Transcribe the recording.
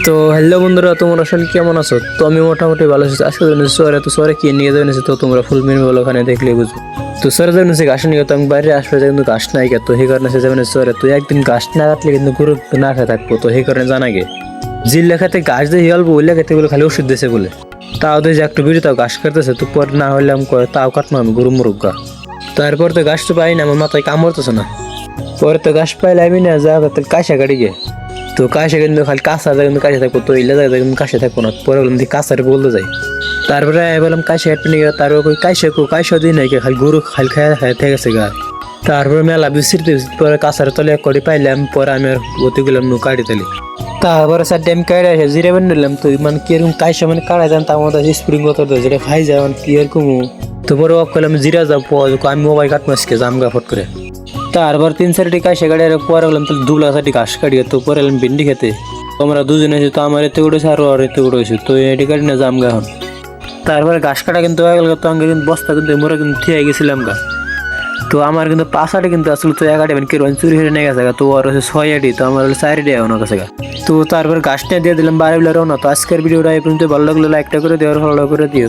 তো হ্যালো বন্ধুরা, তোমরা আসলে কেমন আছো? তো আমি মোটামুটি ভালো আছি। আজকে শহরে তো শহরে কি নিয়ে যাবেন, তো তোমরা ফুল মিন বলো ওখানে দেখলে বুঝো। তো শহরে যাবেন ঘাস নিয়ে, তো আমি বাইরে আসলে কিন্তু ঘাস নাই গে, তো সেই কারণে সে যাবেন শহরে। তো একদিন ঘাস না কাটলে কিন্তু গরু না খেয়ে থাকবো, তো সেই কারণে জানা গে যে লেখাতে ঘাস দিয়ে হিয়ালবো ওই লেখাতে বলে খালি ওষুধ দিয়েছে বলে। তাও তো যে একটু বিড়ি তাও ঘাস কাটতেছে, তো পরে না হলে আমি তাও কাটবো আমি গরু মুরুগা। তারপর তো ঘাস তো পাই না, আমার মাথায় কামড়তেছে না। পরে তো ঘাস পাইলে আমি না যা কাঁচা কাটি গে। তো কাশে কিন্তু খালি কাঁচা যায় কিন্তু কাছে থাকবো, তো ইলে যায় কিন্তু কাছে থাকবো না। পরে বললাম যে কাঁচারে বলতে যাই। তারপরে বললাম কাশে হাঁটতে নিয়ে, তারপর কাইসা দিই নাই খালি গরু খালি খাই খাই থেকে গেছে গা। তারপরে মেলা বিস্তির পরে কাঁচার তলে এক কটি পাইলাম, পরে আমি আর গতি গেলাম নু কাটি তালি। তারপরে স্যার ড্যাম কাড়ে আসে জিরে বানিলাম। তো মানে কিরকম কাইসা মানে কাড়াই যান তার মধ্যে স্প্রিং কত যেটা খাই যায় মানে কি এরকম। তো পরে অফ করলাম জিরা যাবো, আমি মোবাইল কাটবো আজকে জামগা ফট করে। তারপর 3-4টি কাশে কাটি আর পরে গেলাম তাহলে দুবলা সাটি ঘাস কাটিয়ে, তো পরে এলাম ভিন্ডি খেতে। তোমরা দুজনে আছি, তো আমার এতে উঠেছে আর এতে উঠেছে, তো এটি কাটি না জাম গা এখন। তারপরে ঘাস কাটা কিন্তু হয়ে গেল, তো আমি কিন্তু বস্তা কিন্তু মোরা কিন্তু ঠিক গেছিলাম গা। তো আমার কিন্তু 5 আটি কিন্তু আসলে তো 1 আটি মানে কিরকম চুরি হয়ে নিয়ে গেছে গা, তো আর হচ্ছে 6 আটি, তো আমার হলো 4 আটি এখনো গেছে গা। তো তারপর ঘাস নিয়ে দিয়ে দিলাম বাড়ি বেলা রওনা। তো আজকের ভিডিওটা এই পর্যন্ত ভালো লাগলে লাইকটা করে দিও আর ফলো করে দিও।